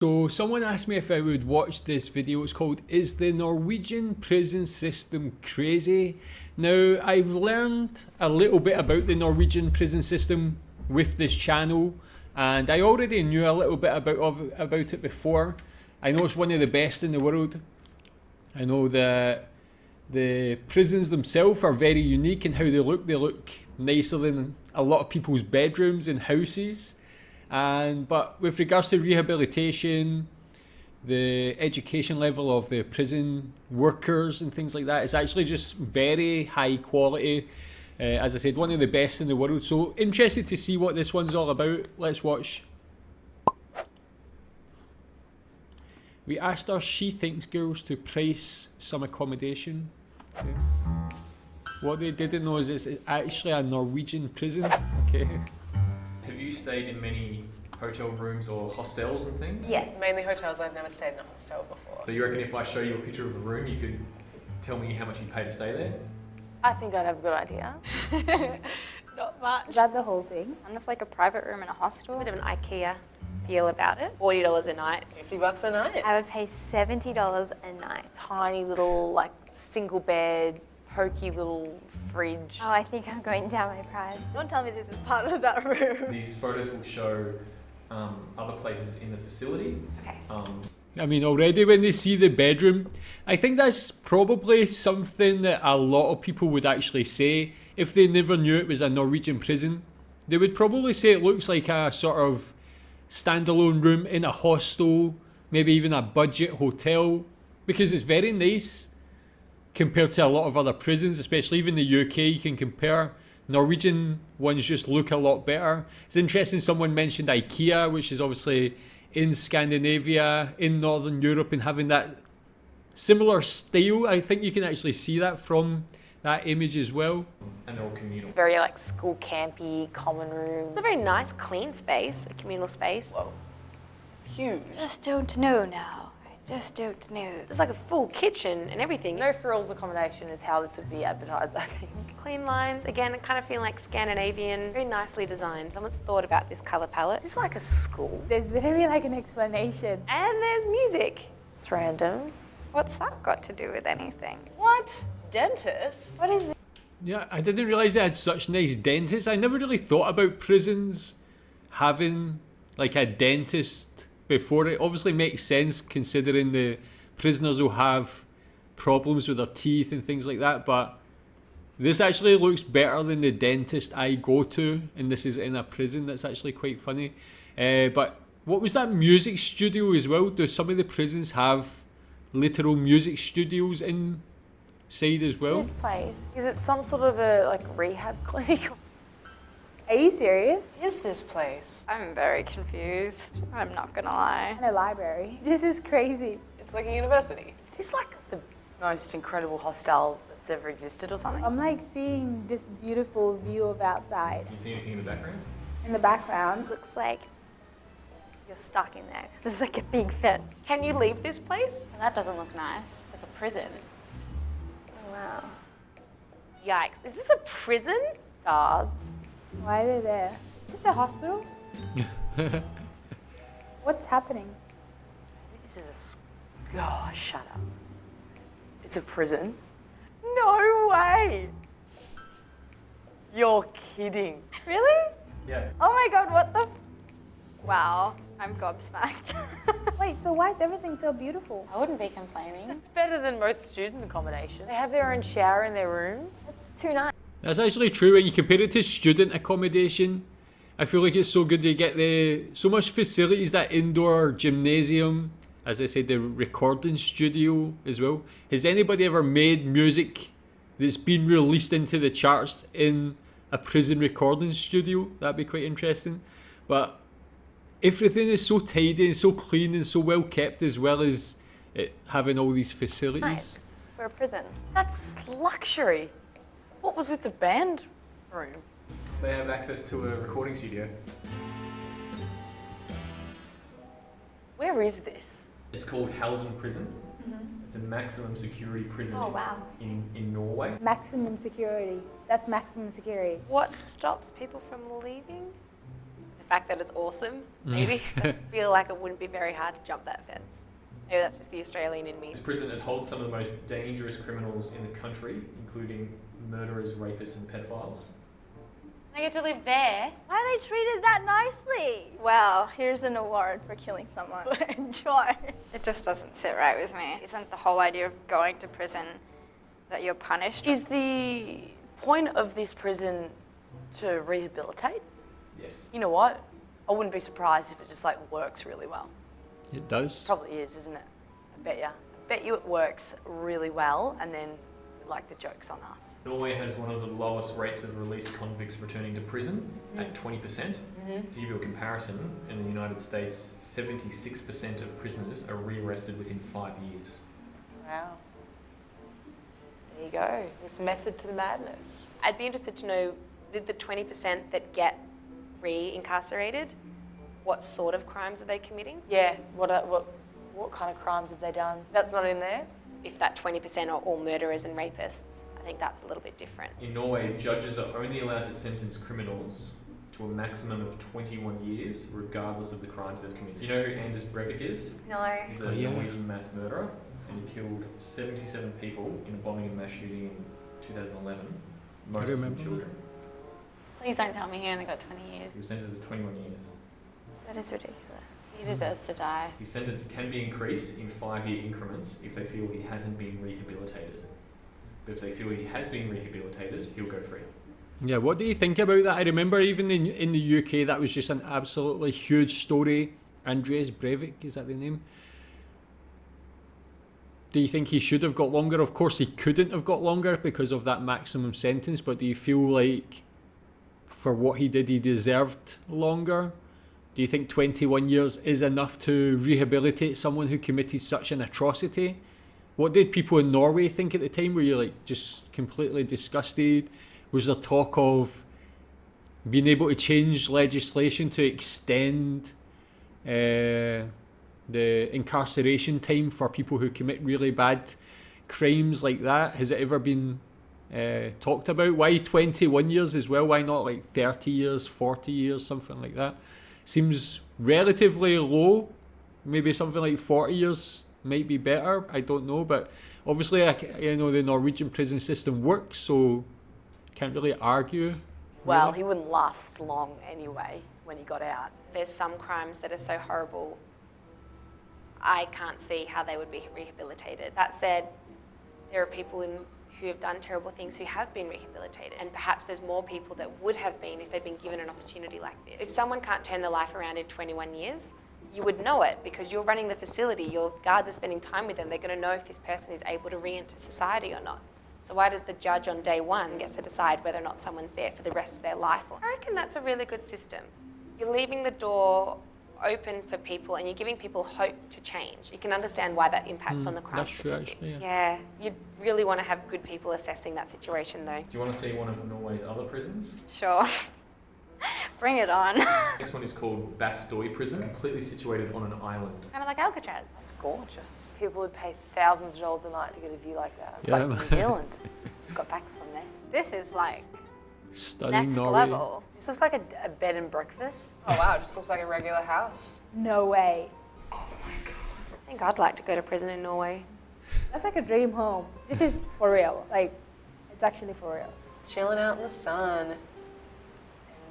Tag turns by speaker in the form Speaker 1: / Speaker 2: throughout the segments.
Speaker 1: So someone asked me if I would watch this video. It's called "Is the Norwegian Prison System Crazy?" Now, I've learned a little bit about the Norwegian prison system with this channel, and I already knew a little bit about it before. I know it's one of the best in the world. I know that the prisons themselves are very unique in how they look. They look nicer than a lot of people's bedrooms and houses. But with regards to rehabilitation, the education level of the prison workers and things like that, it's actually just very high quality. As I said, one of the best in the world. So interested to see what this one's all about. Let's watch. We asked our She Thinks girls to price some accommodation. Okay. What they didn't know is it's actually a Norwegian prison. Okay.
Speaker 2: Have you stayed in many hotel rooms or hostels and things?
Speaker 3: Yes, mainly hotels. I've never stayed in a hostel before.
Speaker 2: So you reckon if I show you a picture of a room, you could tell me how much you pay to stay there?
Speaker 3: I think I'd have a good idea.
Speaker 4: Not much.
Speaker 5: Is that the whole thing?
Speaker 4: Kind of like a private room in a hostel. A bit of an IKEA feel about it. $40 a night.
Speaker 3: $50 a night.
Speaker 4: I would pay $70 a night.
Speaker 3: Tiny little, like, single bed, pokey little fridge.
Speaker 4: Oh, I think I'm going down my price.
Speaker 5: Don't tell me this is part of that room.
Speaker 2: These photos will show other places in the facility.
Speaker 4: Okay.
Speaker 1: I mean, already when they see the bedroom, I think that's probably something that a lot of people would actually say if they never knew it was a Norwegian prison. They would probably say it looks like a sort of standalone room in a hostel, maybe even a budget hotel, because it's very nice compared to a lot of other prisons, especially even the UK. You can compare. Norwegian ones just look a lot better. It's interesting someone mentioned IKEA, which is obviously in Scandinavia, in Northern Europe, and having that similar style. I think you can actually see that from that image as well.
Speaker 2: And they're all communal.
Speaker 3: It's very, like, school campy, common room.
Speaker 4: It's a very nice, clean space, a communal space.
Speaker 3: Whoa. It's huge.
Speaker 4: Just don't know now. I just don't know. There's like a full kitchen and everything.
Speaker 3: No frills accommodation is how this would be advertised, I think.
Speaker 4: Clean lines. Again, kind of feeling like Scandinavian. Very nicely designed. Someone's thought about this colour palette.
Speaker 3: Is this like a school?
Speaker 5: There's better be like an explanation.
Speaker 4: And there's music.
Speaker 3: It's random.
Speaker 4: What's that got to do with anything?
Speaker 3: What? Dentist?
Speaker 4: What is it?
Speaker 1: Yeah, I didn't realise they had such nice dentists. I never really thought about prisons having like a dentist before. It obviously makes sense considering the prisoners will have problems with their teeth and things like that, but this actually looks better than the dentist I go to, and this is in a prison. That's actually quite funny. But what was that music studio as well? Do some of the prisons have literal music studios inside as well?
Speaker 5: This place.
Speaker 3: Is it some sort of a, like, rehab clinic?
Speaker 5: Are you serious?
Speaker 3: What is this place?
Speaker 4: I'm very confused. I'm not gonna lie.
Speaker 5: In a library. This is crazy.
Speaker 3: It's like a university. Is this like the most incredible hostel that's ever existed or something?
Speaker 5: I'm like seeing this beautiful view of outside.
Speaker 2: Can you see anything in the background?
Speaker 5: In the background.
Speaker 4: Looks like you're stuck in there because there's like a big fence. Can you leave this place?
Speaker 6: That doesn't look nice. It's like a prison.
Speaker 4: Oh, wow. Yikes. Is this a prison?
Speaker 3: Guards.
Speaker 5: Why are they there? Is this a hospital? What's happening?
Speaker 3: This is oh, shut up. It's a prison? No way! You're kidding.
Speaker 4: Really?
Speaker 2: Yeah.
Speaker 4: Oh my god, what the Wow, I'm gobsmacked.
Speaker 5: Wait, so why is everything so beautiful?
Speaker 6: I wouldn't be complaining.
Speaker 3: It's better than most student accommodation. They have their own shower in their room.
Speaker 4: That's too nice.
Speaker 1: That's actually true. When you compare it to student accommodation, I feel like it's so good. You get so much facilities, that indoor gymnasium, as I said, the recording studio as well. Has anybody ever made music that's been released into the charts in a prison recording studio? That'd be quite interesting. But everything is so tidy and so clean and so well kept, as well as it having all these facilities.
Speaker 4: Nice. For a prison.
Speaker 3: That's luxury. What was with the band room?
Speaker 2: They have access to a recording studio.
Speaker 3: Where is this?
Speaker 2: It's called Halden Prison. It's a maximum security prison
Speaker 4: Oh, wow.
Speaker 2: in Norway.
Speaker 5: Maximum security. That's maximum security.
Speaker 4: What stops people from leaving?
Speaker 3: The
Speaker 4: fact that it's awesome, maybe. I feel like it wouldn't be very hard to jump that fence. Maybe that's just the Australian in me.
Speaker 2: This prison, it holds some of the most dangerous criminals in the country, including murderers, rapists and pedophiles.
Speaker 6: I get to live there.
Speaker 7: Why are they treated that nicely? Wow, here's an award for killing someone. Enjoy.
Speaker 6: It just doesn't sit right with me. Isn't the whole idea of going to prison that you're punished?
Speaker 3: Is the point of this prison to rehabilitate?
Speaker 2: Yes.
Speaker 3: You know what? I wouldn't be surprised if it just like works really well.
Speaker 1: It does.
Speaker 3: Probably is, isn't it? I bet you. I bet you it works really well, and then like the joke's on us.
Speaker 2: Norway has one of the lowest rates of released convicts returning to prison at 20%. To give you a comparison, in the United States, 76% of prisoners are rearrested within 5 years.
Speaker 8: Wow. There you go. There's method to the madness.
Speaker 4: I'd be interested to know, did the 20% that get re-incarcerated, what sort of crimes are they committing?
Speaker 8: Yeah. What kind of crimes have they done? That's not in there.
Speaker 4: If that 20% are all murderers and rapists, I think that's a little bit different.
Speaker 2: In Norway, judges are only allowed to sentence criminals to a maximum of 21 years, regardless of the crimes they've committed. Do you know who Anders Breivik is?
Speaker 7: No.
Speaker 2: He's a Norwegian mass murderer, and he killed 77 people in a bombing and mass shooting in 2011, most of them children.
Speaker 6: Please don't tell me he only got 20 years.
Speaker 2: He was sentenced to 21 years.
Speaker 6: That is ridiculous. He deserves to die.
Speaker 2: His sentence can be increased in 5-year increments if they feel he hasn't been rehabilitated. But if they feel he has been rehabilitated, he'll go free.
Speaker 1: Yeah, what do you think about that? I remember even in the UK, that was just an absolutely huge story. Anders Breivik, is that the name? Do you think he should have got longer? Of course, he couldn't have got longer because of that maximum sentence, but do you feel like for what he did, he deserved longer? Do you think 21 years is enough to rehabilitate someone who committed such an atrocity? What did people in Norway think at the time? Were you like just completely disgusted? Was there talk of being able to change legislation to extend the incarceration time for people who commit really bad crimes like that? Has it ever been talked about? Why 21 years as well? Why not like 30 years, 40 years, something like that? Seems relatively low. Maybe something like 40 years might be better. I don't know, but obviously, the Norwegian prison system works, so can't really argue.
Speaker 3: Well,
Speaker 1: really.
Speaker 3: he wouldn't last long anyway when he got out.
Speaker 4: There's some crimes that are so horrible, I can't see how they would be rehabilitated. That said, there are people who have done terrible things who have been rehabilitated, and perhaps there's more people that would have been if they'd been given an opportunity like this. If someone can't turn their life around in 21 years, you would know it because you're running the facility, your guards are spending time with them, they're going to know if this person is able to re-enter society or not. So why does the judge on day one get to decide whether or not someone's there for the rest of their life? I reckon that's a really good system. You're leaving the door open for people and you're giving people hope to change. You can understand why that impacts on the crime statistic.
Speaker 1: Actually,
Speaker 4: yeah, you'd really want to have good people assessing that situation though.
Speaker 2: Do you want to see one of Norway's other prisons?
Speaker 6: Sure. Bring it on.
Speaker 2: Next one is called Basto prison, completely situated on an island.
Speaker 6: Kind of like Alcatraz.
Speaker 8: That's gorgeous. People would pay thousands of dollars a night to get a view like that.
Speaker 3: It's like New Zealand. Just got back from there.
Speaker 6: This is like
Speaker 1: Stunning
Speaker 6: next
Speaker 1: Norway.
Speaker 6: level.
Speaker 3: This looks like a bed and breakfast.
Speaker 8: Oh wow, it just looks like a regular house.
Speaker 5: No way.
Speaker 4: I think I'd like to go to prison in Norway.
Speaker 5: That's like a dream home. This is for real. Like, it's actually for real.
Speaker 8: Chilling out in the sun and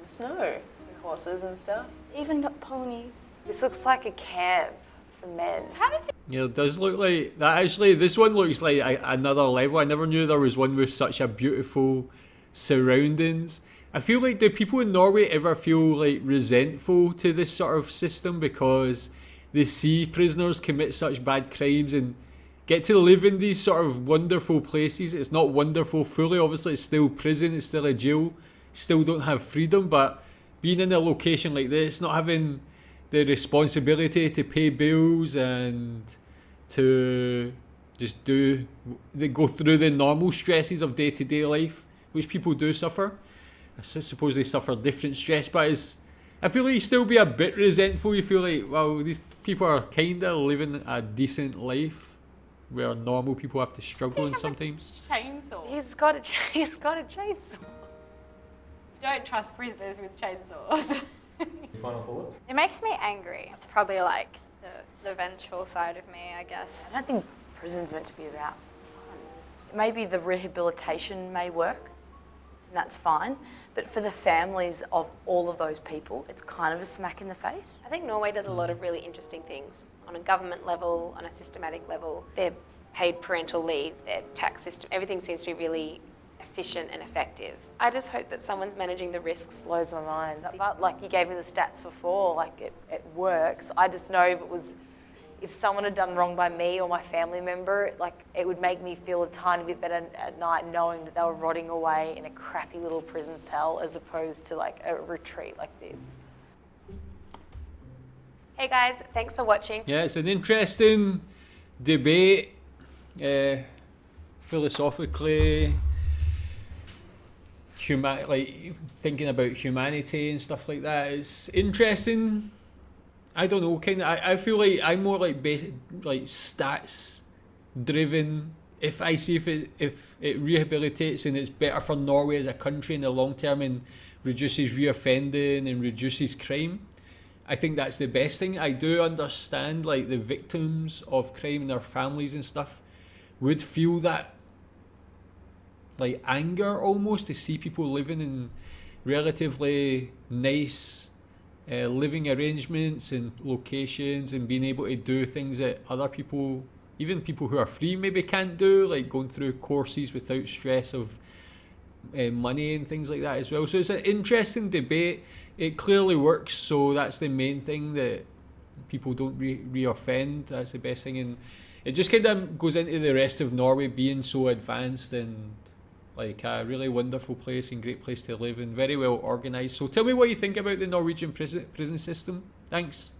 Speaker 8: the snow, and horses and stuff.
Speaker 7: Even got ponies.
Speaker 8: This looks like a camp for men.
Speaker 6: How does it?
Speaker 1: Yeah, it does look like that. Actually, this one looks like another level. I never knew there was one with such a beautiful surroundings. I feel like, do people in Norway ever feel like resentful to this sort of system because they see prisoners commit such bad crimes and get to live in these sort of wonderful places? It's not wonderful fully, obviously it's still prison, it's still a jail, still don't have freedom, but being in a location like this, not having the responsibility to pay bills and to just go through the normal stresses of day-to-day life, which people do suffer. I suppose they suffer different stress, but I feel like you still be a bit resentful. You feel like, well, these people are kind of living a decent life where normal people have to struggle and sometimes.
Speaker 6: Chainsaw.
Speaker 4: He's got a chainsaw.
Speaker 6: Don't trust prisoners with chainsaws.
Speaker 2: Final thoughts?
Speaker 6: It makes me angry. It's probably like the vengeful side of me, I guess.
Speaker 3: I don't think prison's meant to be about fun. Maybe the rehabilitation may work, and that's fine. But for the families of all of those people, it's kind of a smack in the face.
Speaker 4: I think Norway does a lot of really interesting things on a government level, on a systematic level. Their paid parental leave, their tax system, everything seems to be really efficient and effective. I just hope that someone's managing the risks.
Speaker 3: Blows my mind. But like you gave me the stats before, like it works. I just know if someone had done wrong by me or my family member, like it would make me feel a tiny bit better at night knowing that they were rotting away in a crappy little prison cell as opposed to like a retreat like this.
Speaker 4: Hey guys, thanks for watching.
Speaker 1: Yeah, it's an interesting debate, philosophically, like thinking about humanity and stuff like that. It's interesting. I don't know, kind of. I feel like I'm more like stats driven. If I see if it rehabilitates and it's better for Norway as a country in the long term and reduces reoffending and reduces crime, I think that's the best thing. I do understand like the victims of crime and their families and stuff would feel that like anger almost to see people living in relatively nice living arrangements and locations and being able to do things that other people, even people who are free, maybe can't do, like going through courses without stress of money and things like that as well. So it's an interesting debate. It clearly works, so that's the main thing, that people don't reoffend. That's the best thing, and it just kind of goes into the rest of Norway being so advanced and like a really wonderful place and great place to live and very well organised. So tell me what you think about the Norwegian prison system. Thanks.